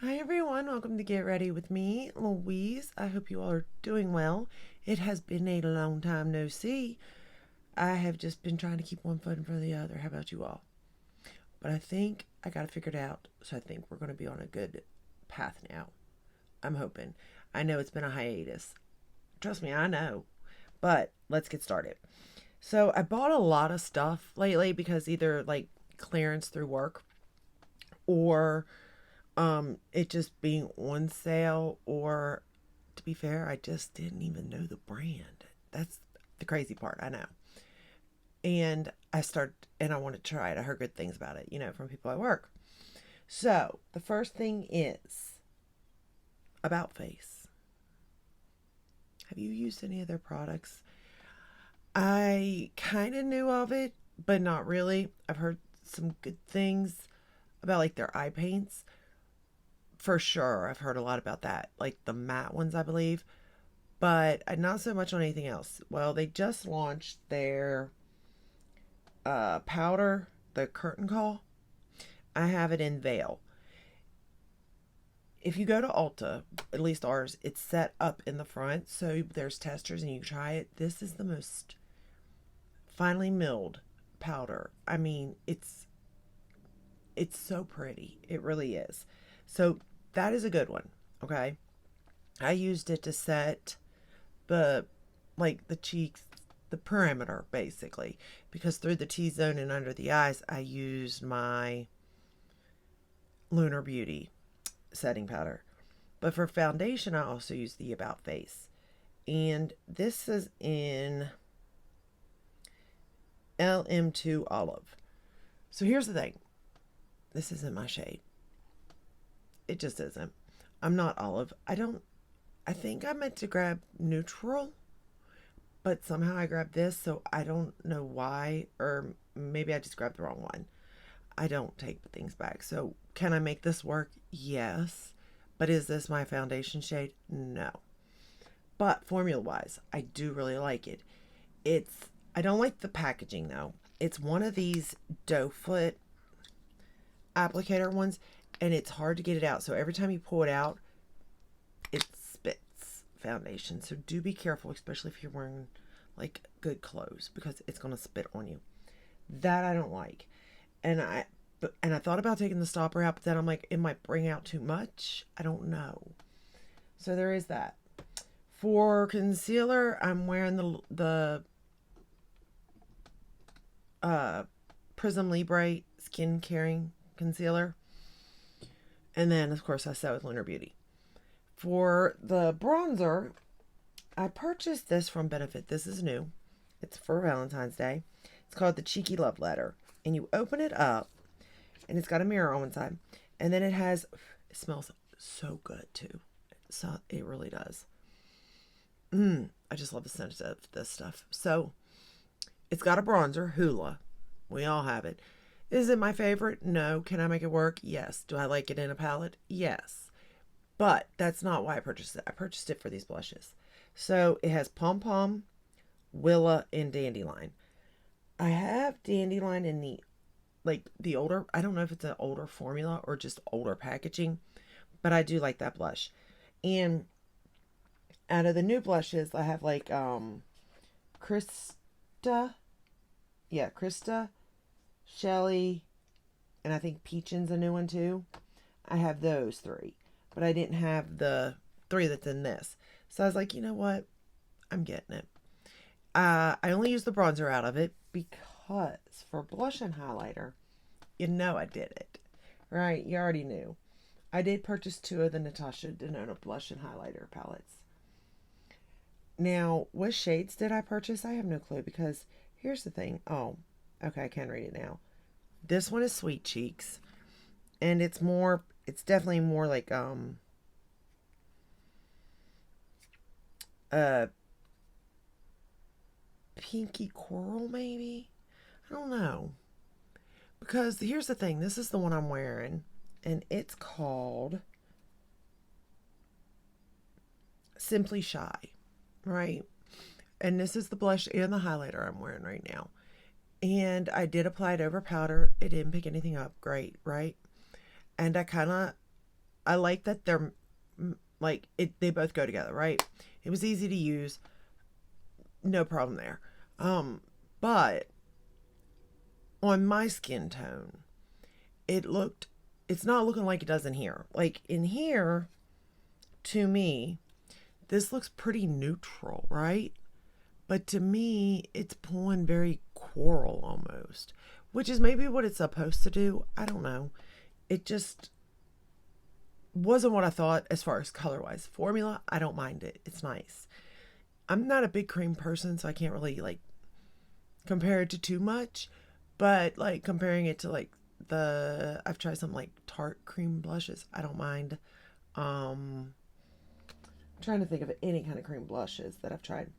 Hi everyone, welcome to Get Ready with me, Louise. I hope you all are doing well. It has been a long time no see. I have just been trying to keep one foot in front of the other. How about you all? But I think I got it figured out, so I think we're going to be on a good path now. I'm hoping. I know it's been a hiatus. Trust me, I know. But let's get started. So I bought a lot of stuff lately because either like clearance through work or it just being on sale, or to be fair, I just didn't even know the brand. That's the crazy part, I know. And I want to try it. I heard good things about it, from people at work. So the first thing is About Face. Have you used any of their products? I kind of knew of it, but not really. I've heard some good things about like their eye paints. For sure, I've heard a lot about that, like the matte ones, I believe, but not so much on anything else. Well, they just launched their powder, the curtain call. I have it in Veil. If you go to Ulta, at least ours, it's set up in the front, so there's testers and you try it. This is the most finely milled powder. I mean, it's so pretty. It really is. So that is a good one. Okay. I used it to set the the cheeks, the perimeter basically, because through the T-zone and under the eyes, I used my Lunar Beauty setting powder. But for foundation, I also use the About Face. And this is in LM2 Olive. So here's the thing. This isn't my shade. It just isn't. I'm not olive. I think I meant to grab neutral, but somehow I grabbed this, so I don't know why, or maybe I just grabbed the wrong one. I don't take things back. So, can I make this work? Yes. But is this my foundation shade? No. But formula wise, I do really like it. I don't like the packaging though. It's one of these doe foot applicator ones, and it's hard to get it out. So every time you pull it out, it spits foundation. So do be careful, especially if you're wearing like good clothes, because it's going to spit on you. That I don't like. And I thought about taking the stopper out, but then I'm like, it might bring out too much. I don't know. So there is that. For concealer, I'm wearing the Prism Libre Skin Caring Concealer. And then, of course, I set with Lunar Beauty. For the bronzer, I purchased this from Benefit. This is new. It's for Valentine's Day. It's called the Cheeky Love Letter. And you open it up, and it's got a mirror on one side. And then it smells so good, too. So it really does. I just love the scent of this stuff. So, it's got a bronzer, Hoola. We all have it. Is it my favorite? No. Can I make it work? Yes. Do I like it in a palette? Yes. But that's not why I purchased it. I purchased it for these blushes. So it has Pom Pom, Willa, and Dandelion. I have Dandelion in the older, I don't know if it's an older formula or just older packaging, but I do like that blush. And out of the new blushes, I have Krista. Yeah, Krista, Shelly, and I think Peachin's a new one too. I have those three, but I didn't have the three that's in this. So I was like, you know what? I'm getting it. I only used the bronzer out of it because for blush and highlighter, I did it. Right? You already knew. I did purchase two of the Natasha Denona blush and highlighter palettes. Now, what shades did I purchase? I have no clue, because here's the thing. Oh, okay, I can read it now. This one is Sweet Cheeks, and it's definitely more like uh pinky coral maybe. I don't know. Because here's the thing, this is the one I'm wearing, and it's called Simply Shy, right? And this is the blush and the highlighter I'm wearing right now. And I did apply it over powder. It didn't pick anything up. Great, right? And I kind of I like that they're like it. They both go together, right? It was easy to use, no problem there. But on my skin tone, it looked. It's not looking like it does in here. Like in here, to me, this looks pretty neutral, right? But to me, it's pulling very coral almost, which is maybe what it's supposed to do. I don't know. It just wasn't what I thought as far as color wise. Formula, I don't mind it. It's nice. I'm not a big cream person, so I can't really like compare it to too much. But like comparing it to like I've tried some like Tarte cream blushes. I don't mind. I'm trying to think of any kind of cream blushes that I've tried.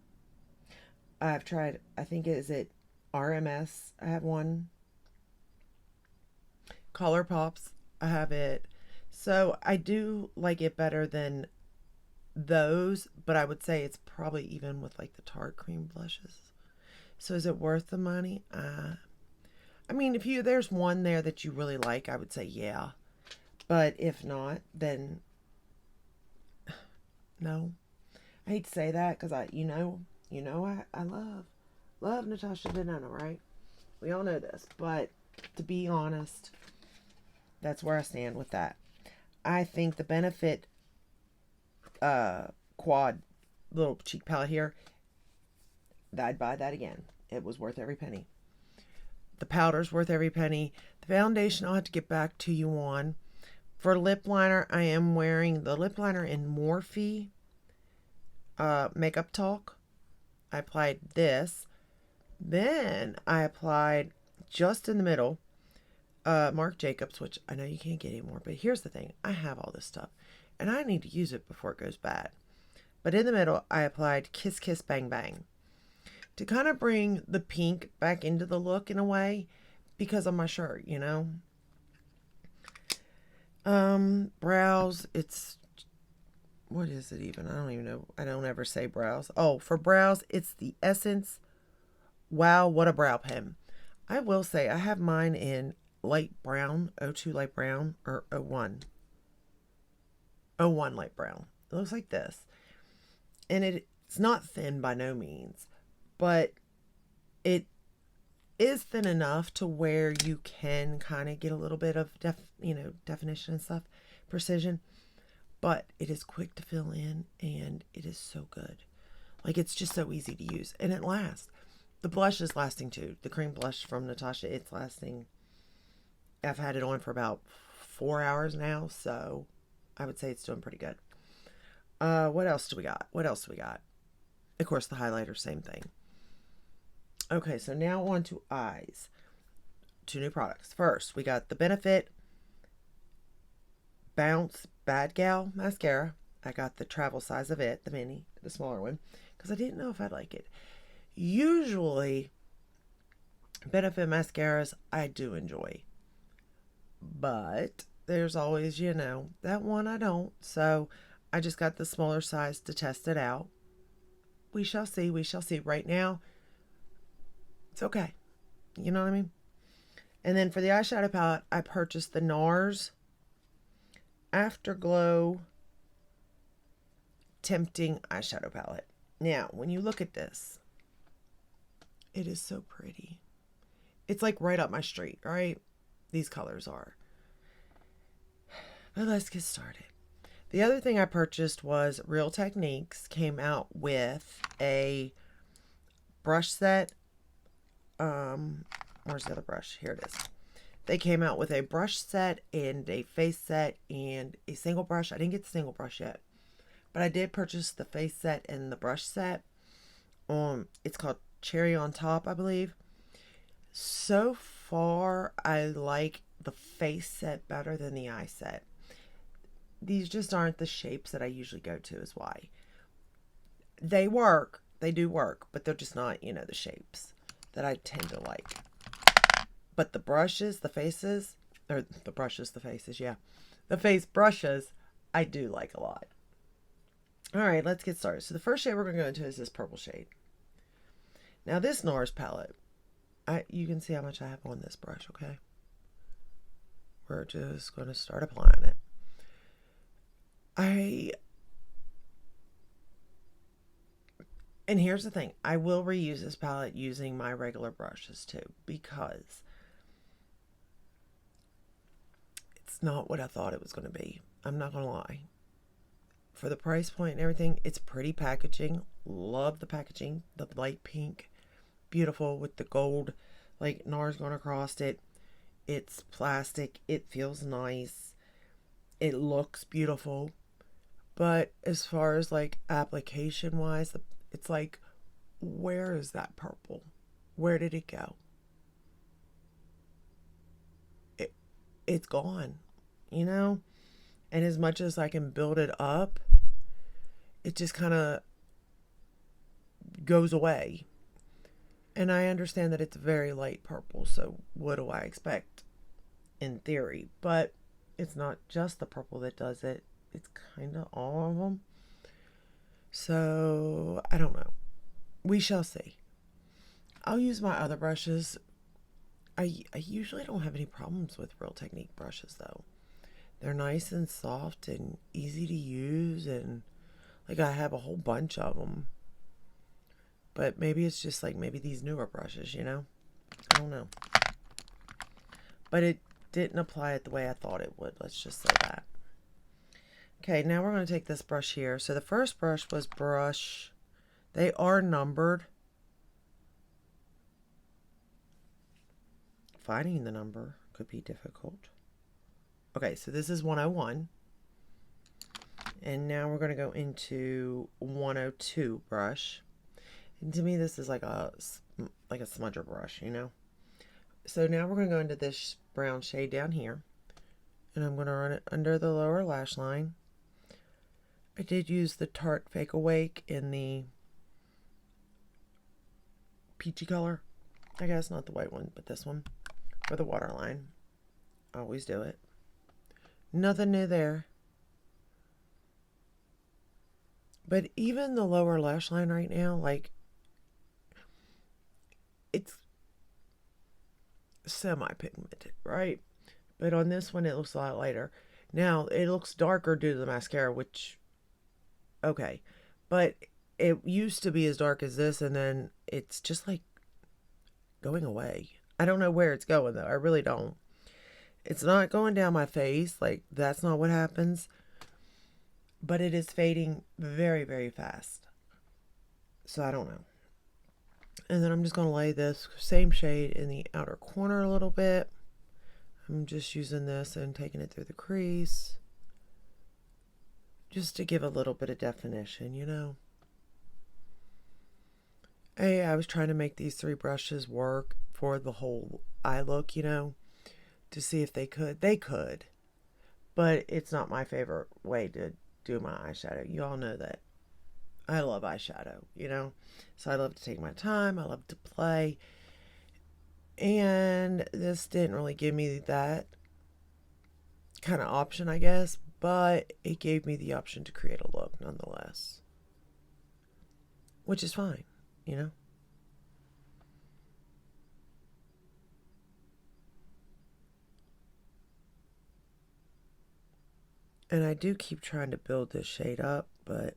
I think is it RMS. I have one. Color Pops. I have it. So I do like it better than those, but I would say it's probably even with like the Tarte cream blushes. So is it worth the money? I mean, if there's one there that you really like, I would say yeah. But if not, then no. I hate to say that because I love Natasha Denona, right? We all know this, but to be honest, that's where I stand with that. I think the Benefit quad little cheek palette here, I'd buy that again. It was worth every penny. The powder's worth every penny. The foundation I'll have to get back to you on. For lip liner, I am wearing the lip liner in Morphe Makeup Talk. I applied this. Then I applied just in the middle Marc Jacobs, which I know you can't get anymore. But here's the thing. I have all this stuff. And I need to use it before it goes bad. But in the middle, I applied Kiss Kiss Bang Bang to kind of bring the pink back into the look in a way because of my shirt, Brows, what is it even? I don't even know. I don't ever say brows. Oh, for brows, it's the Essence Wow What a Brow Pen. I will say I have mine in light brown, 02 light brown, or 01. 01 light brown. It looks like this. And it's not thin by no means, but it is thin enough to where you can kind of get a little bit of definition and stuff, precision, but it is quick to fill in and it is so good. Like it's just so easy to use and it lasts. The blush is lasting too. The cream blush from Natasha, it's lasting. I've had it on for about 4 hours now, so I would say it's doing pretty good. What else do we got? Of course, the highlighter, same thing. Okay, so now on to eyes. 2 new products. First, we got the Benefit Bounce Bad Gal Mascara. I got the travel size of it, the mini, the smaller one, because I didn't know if I'd like it. Usually, Benefit mascaras I do enjoy. But there's always, that one I don't. So I just got the smaller size to test it out. We shall see. Right now, it's okay. You know what I mean? And then for the eyeshadow palette, I purchased the NARS Afterglow Tempting Eyeshadow Palette. Now, when you look at this, it is so pretty. It's like right up my street, right? These colors are. But let's get started. The other thing I purchased was Real Techniques came out with a brush set. Where's the other brush? Here it is. They came out with a brush set and a face set and a single brush. I didn't get the single brush yet, but I did purchase the face set and the brush set. It's called Cherry on Top, I believe. So far, I like the face set better than the eye set. These just aren't the shapes that I usually go to, is why. They work. They do work, but they're just not, the shapes that I tend to like. But the brushes, the faces, or the brushes, the faces, yeah. The face brushes, I do like a lot. All right, let's get started. So the first shade we're going to go into is this purple shade. Now this NARS palette, you can see how much I have on this brush, okay? We're just going to start applying it. I And here's the thing, I will reuse this palette using my regular brushes too, because it's not what I thought it was going to be. I'm not going to lie. For the price point and everything, it's pretty packaging. Love the packaging. The light pink, beautiful with the gold like NARS going across it. It's plastic. It feels nice. It looks beautiful. But as far as like application wise, it's like, where is that purple? Where did it go? It's gone, you know? And as much as I can build it up, it just kind of goes away. And I understand that it's very light purple, so what do I expect in theory? But it's not just the purple that does it, it's kind of all of them. So I don't know. We shall see. I'll use my other brushes. I usually don't have any problems with Real Technique brushes though. They're nice and soft and easy to use, and like I have a whole bunch of them. But maybe it's just like maybe these newer brushes, you know? I don't know. But it didn't apply it the way I thought it would. Let's just say that. Okay, now we're going to take this brush here. So the first brush was brush. They are numbered. Finding the number could be difficult. Okay, so this is 101. And now we're going to go into 102 brush. And to me, this is like a smudger brush, you know? So now we're going to go into this brown shade down here. And I'm going to run it under the lower lash line. I did use the Tarte Fake Awake in the peachy color. I guess not the white one, but this one. For the waterline. I always do it. Nothing new there. But even the lower lash line right now, like, it's semi-pigmented, right? But on this one, it looks a lot lighter. Now, it looks darker due to the mascara, which, okay. But it used to be as dark as this, and then it's just, like, going away. I don't know where it's going, though. I really don't. It's not going down my face. Like, that's not what happens. But it is fading very, very fast. So, I don't know. And then I'm just going to lay this same shade in the outer corner a little bit. I'm just using this and taking it through the crease. Just to give a little bit of definition, you know. Hey, I was trying to make these three brushes work for the whole eye look, you know. To see if they could. They could. But it's not my favorite way to do my eyeshadow. You all know that. I love eyeshadow, you know. So I love to take my time. I love to play. And this didn't really give me that kind of option, I guess. But it gave me the option to create a look nonetheless. Which is fine, you know. And I do keep trying to build this shade up, but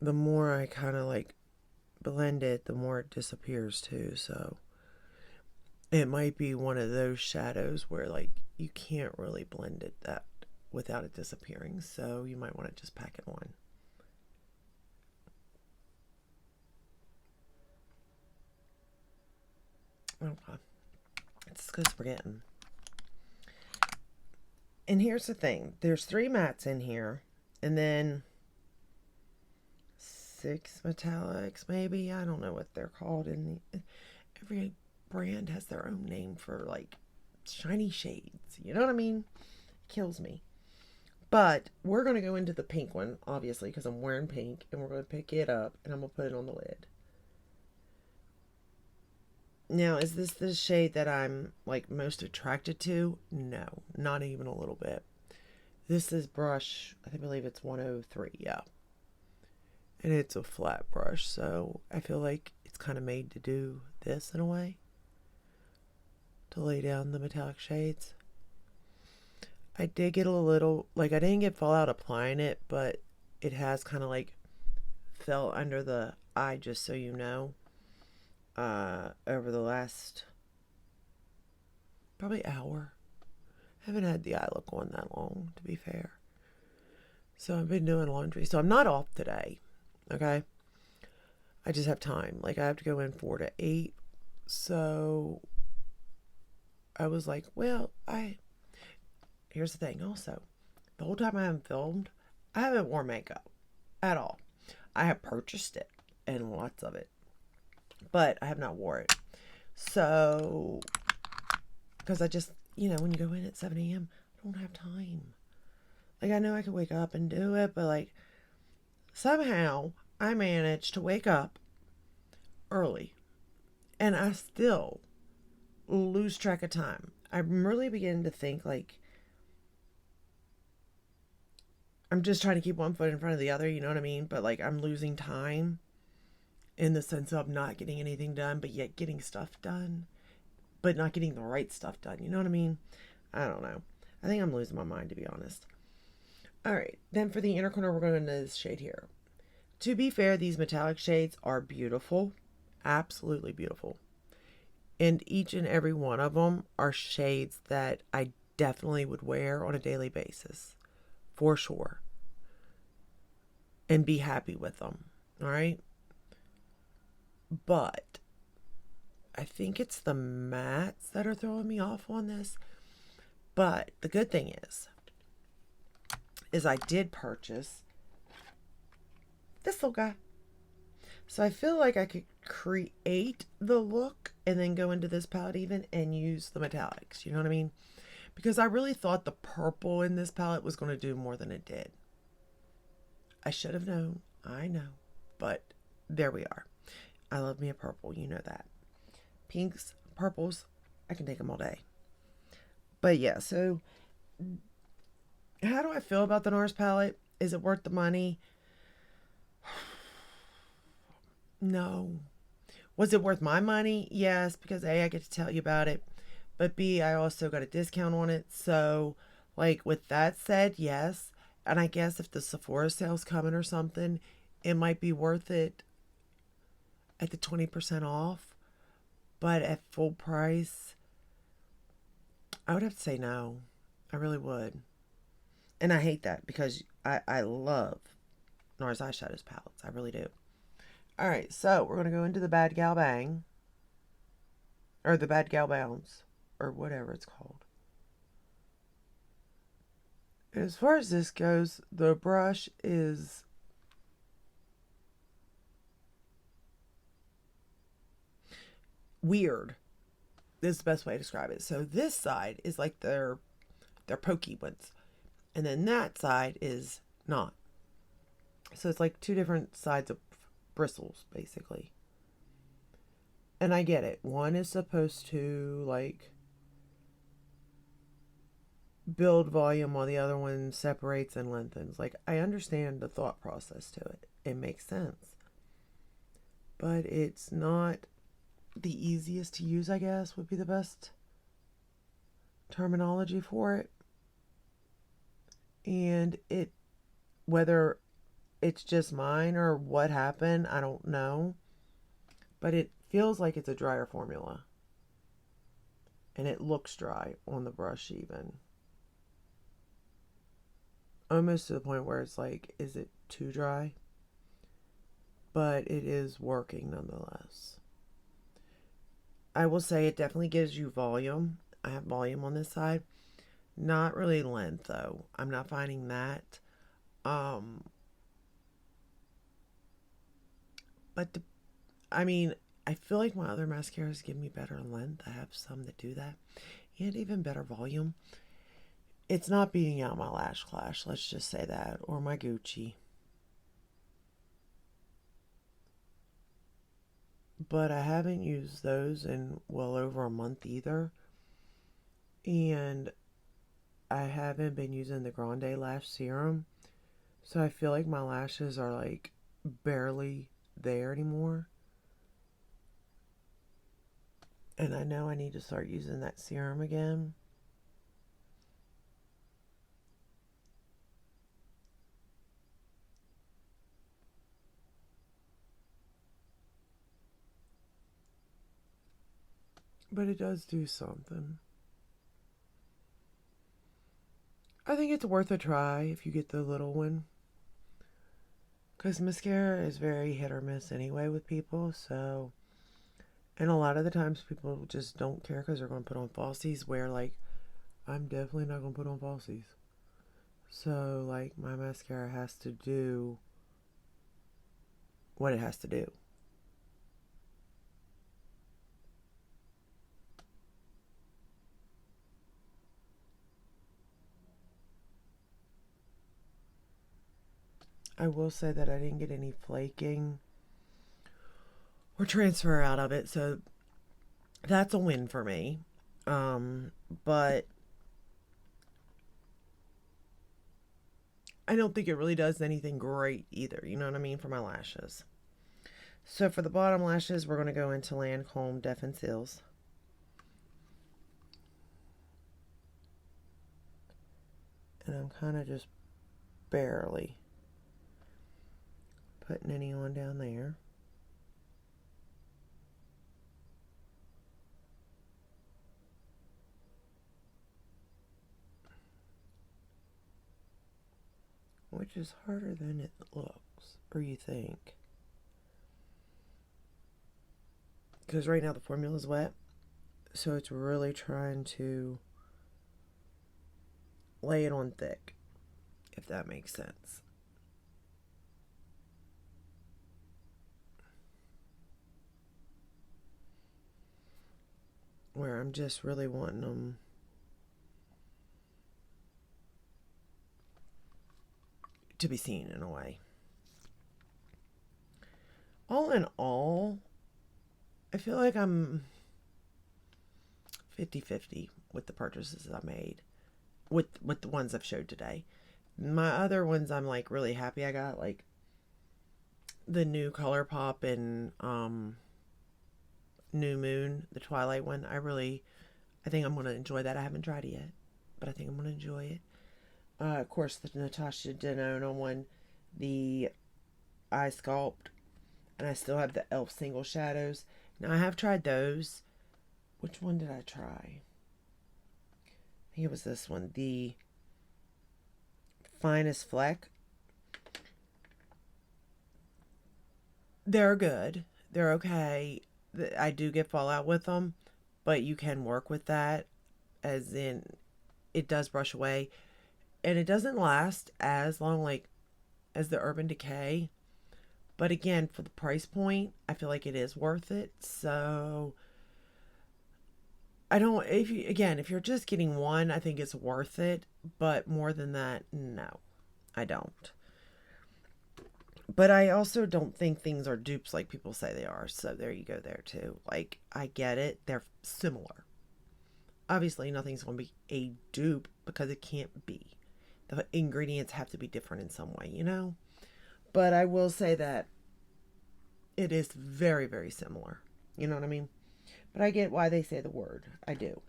the more I kind of like blend it, the more it disappears too. So it might be one of those shadows where like you can't really blend it that without it disappearing. So you might want to just pack it on. Okay. It's because we're getting. And here's the thing. There's 3 mattes in here. And then 6 metallics, maybe. I don't know what they're called. Every brand has their own name for, like, shiny shades. You know what I mean? It kills me. But we're going to go into the pink one, obviously, because I'm wearing pink. And we're going to pick it up, and I'm going to put it on the lid. Now, is this the shade that I'm, like, most attracted to? No, not even a little bit. This is brush, I believe it's 103, yeah. And it's a flat brush, so I feel like it's kind of made to do this in a way. To lay down the metallic shades. I did get a little, like, I didn't get fallout applying it, but it has kind of like fell under the eye, just so you know, over the last probably hour. I haven't had the eye look on that long, to be fair. So I've been doing laundry. So I'm not off today, okay? I just have time. Like, I have to go in 4 to 8. So I was like, well, here's the thing also. The whole time I haven't filmed, I haven't worn makeup at all. I have purchased it and lots of it, but I have not wore it. So, because I just, when you go in at 7 a.m., I don't have time. Like, I know I could wake up and do it, but like, somehow I managed to wake up early and I still lose track of time. I'm really beginning to think like I'm just trying to keep one foot in front of the other, you know what I mean? But like, I'm losing time in the sense of not getting anything done, but yet getting stuff done, but not getting the right stuff done. You know what I mean? I don't know. I think I'm losing my mind, to be honest. All right, then for the inner corner, we're going into this shade here. To be fair, these metallic shades are beautiful, absolutely beautiful. And each and every one of them are shades that I definitely would wear on a daily basis, for sure, and be happy with them. All right. But I think it's the mattes that are throwing me off on this. But the good thing is I did purchase this little guy. So I feel like I could create the look and then go into this palette even and use the metallics. You know what I mean? Because I really thought the purple in this palette was going to do more than it did. I should have known. I know. But there we are. I love me a purple. You know that. Pinks, purples, I can take them all day. But yeah, so how do I feel about the NARS palette? Is it worth the money? No. Was it worth my money? Yes, because A, I get to tell you about it. But B, I also got a discount on it. So, like, with that said, yes. And I guess if the Sephora sale's coming or something, it might be worth it at the 20% off. But at full price, I would have to say no. I really would. And I hate that because I love NARS eyeshadows palettes. I really do. All right, so we're going to go into the Bad Gal Bang. Or the Bad Gal Bounce. Or whatever it's called. As far as this goes, the brush is weird. This is the best way to describe it. So this side is like their pokey ones. And then that side is not. So it's like two different sides of bristles, basically. And I get it. One is supposed to, like, build volume while the other one separates and lengthens. Like, I understand the thought process to it. It makes sense. But it's not the easiest to use, I guess, would be the best terminology for it. And whether it's just mine or what happened, I don't know. But it feels like it's a drier formula. And it looks dry on the brush even. Almost to the point where it's like, is it too dry? But it is working nonetheless. I will say it definitely gives you volume. I have volume on this side. Not really length though. I'm not finding that. But I mean, I feel like my other mascaras give me better length. I have some that do that. And even better volume. It's not beating out my Lash Clash, let's just say that. Or my Gucci. But I haven't used those in well over a month either. And I haven't been using the Grande Lash Serum. So I feel like my lashes are like barely there anymore. And I know I need to start using that serum again. but it does do something. I think it's worth a try if you get the little one. Because mascara is very hit or miss anyway with people, so. And a lot of the times people just don't care because they're going to put on falsies, where, like, I'm definitely not going to put on falsies. So, like, my mascara has to do what it has to do. I will say that I didn't get any flaking or transfer out of it, so that's a win for me. But I don't think it really does anything great either, you know what I mean, for my lashes. So for the bottom lashes, we're going to go into Lancome Deaf and Seals. And I'm kind of just barely putting any on down there. Which is harder than it looks, or you think. Because right now the formula is wet, so it's really trying to lay it on thick, if that makes sense. Where I'm just really wanting them to be seen in a way. All in all, I feel like I'm 50-50 with the purchases I made, with the ones I've showed today. My other ones I'm like really happy I got, like the new ColourPop and New Moon, the Twilight one. I think I'm going to enjoy that. I haven't tried it yet, but I think I'm going to enjoy it. Of course, the Natasha Denona one, the Eye Sculpt, and I still have the e.l.f. Single Shadows. Now, I have tried those. Which one did I try? I think it was this one, the Finest Fleck. They're good. They're okay. I do get fallout with them, but you can work with that, as in it does brush away, and it doesn't last as long, like, as the Urban Decay. But again, for the price point, I feel like it is worth it. So I don't, if you're just getting one, I think it's worth it. But more than that, no, I don't. But I also don't think things are dupes like people say they are. So there you go there too. Like, I get it. They're similar. Obviously, nothing's going to be a dupe because it can't be. The ingredients have to be different in some way, you know? But I will say that it is very, very similar. You know what I mean? But I get why they say the word. I do.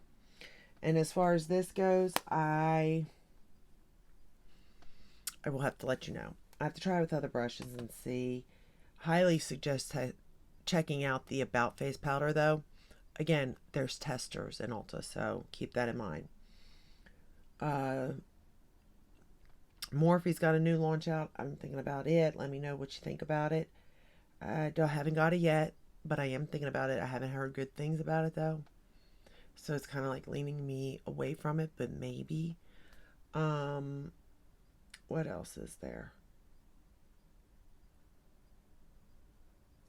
And as far as this goes, I will have to let you know. I have to try with other brushes and see. Highly suggest checking out the About Face powder, though. Again, there's testers in Ulta, so keep that in mind. Morphe's got a new launch out. I'm thinking about it. Let me know what you think about it. I haven't got it yet, but I am thinking about it. I haven't heard good things about it, though. So it's kind of like leaning me away from it, but maybe. What else is there?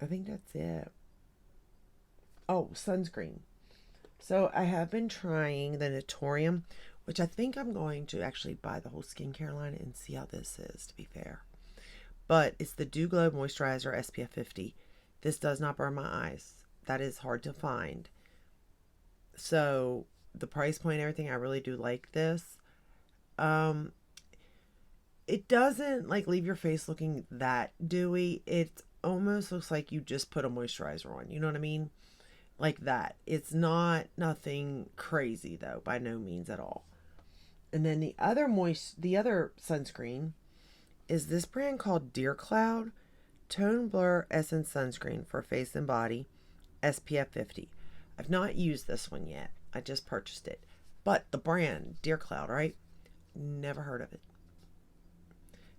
I think that's it. Oh, sunscreen. So I have been trying the Naturium, which I think I'm going to actually buy the whole skincare line and see how this is, to be fair. But it's the Dew Glow Moisturizer SPF 50. This does not burn my eyes. That is hard to find. So the price point and everything, I really do like this. It doesn't like leave your face looking that dewy. It almost looks like you just put a moisturizer on. You know what I mean? Like that. It's not nothing crazy though, by no means at all. And then the other sunscreen is this brand called Deer Cloud Tone Blur Essence Sunscreen for face and body, SPF 50. I've not used this one yet. I just purchased it. But the brand, Deer Cloud, right? Never heard of it.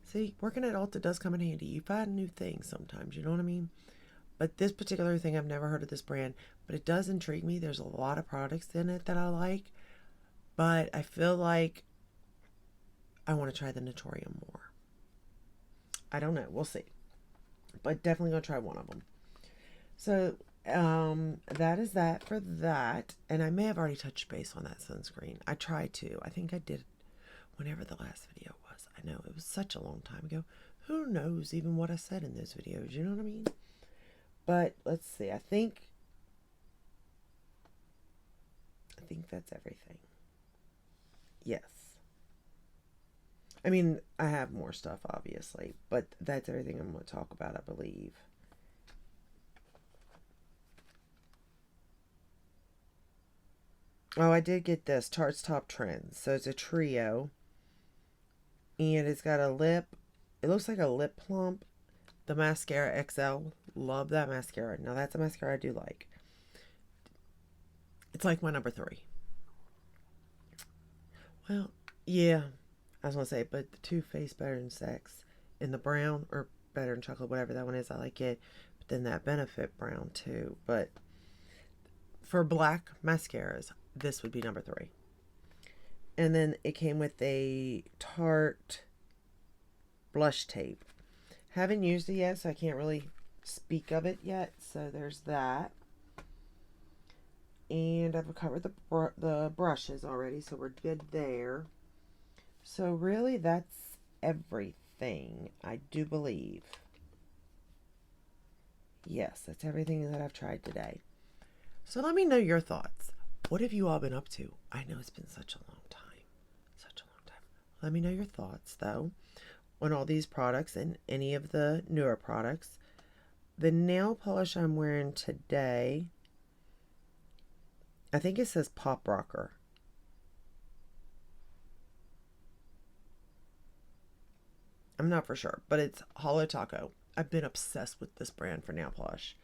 See, working at Ulta does come in handy. You find new things sometimes, you know what I mean? But this particular thing, I've never heard of this brand, but it does intrigue me. There's a lot of products in it that I like, but I feel like I want to try the Naturium more. I don't know. We'll see. But definitely going to try one of them. So, that is that for that. And I may have already touched base on that sunscreen. I tried to. I think I did whenever the last video was. I know it was such a long time ago. Who knows even what I said in those videos? You know what I mean? But let's see. I think that's everything. Yes. I mean, I have more stuff, obviously, but that's everything I'm going to talk about, I believe. Oh, I did get this, Tarte's Top Trends. So it's a trio, and it's got a lip, it looks like a lip plump. The Mascara XL, love that mascara. Now, that's a mascara I do like. It's like my number 3. Well, yeah. I was going to say, but the Too Faced Better Than Sex in the brown, or Better Than Chocolate, whatever that one is, I like it. But then that Benefit brown too. But for black mascaras, this would be number 3. And then it came with a Tarte blush tape. Haven't used it yet, so I can't really speak of it yet. So there's that. And I've covered the brushes already, so we're good there. So really, that's everything, I do believe. Yes, that's everything that I've tried today. So let me know your thoughts. What have you all been up to? I know it's been such a long time. Such a long time. Let me know your thoughts, though, on all these products and any of the newer products. The nail polish I'm wearing today, I think it says Pop Rocker. I'm not for sure, but it's Holo Taco. I've been obsessed with this brand for nail polish.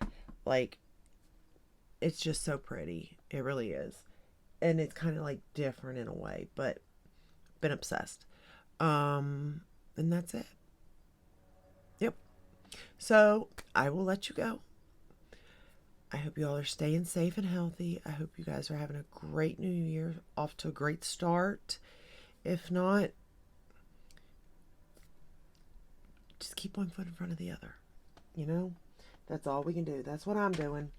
Like, it's just so pretty. It really is. And it's kind of like different in a way, but been obsessed. And that's it. Yep. So I will let you go. I hope you all are staying safe and healthy. I hope you guys are having a great new year, off to a great start. If not, just keep one foot in front of the other. You know, that's all we can do. That's what I'm doing.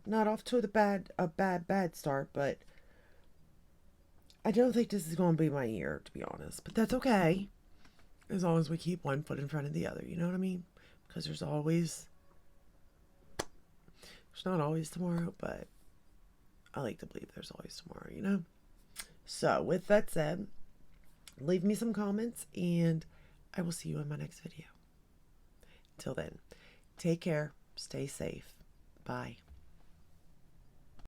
Not off to a bad start, but I don't think this is going to be my year, to be honest. But that's okay, as long as we keep one foot in front of the other. You know what I mean? Because there's not always tomorrow, but I like to believe there's always tomorrow, you know? So, with that said, leave me some comments, and I will see you in my next video. Till then, take care, stay safe. Bye.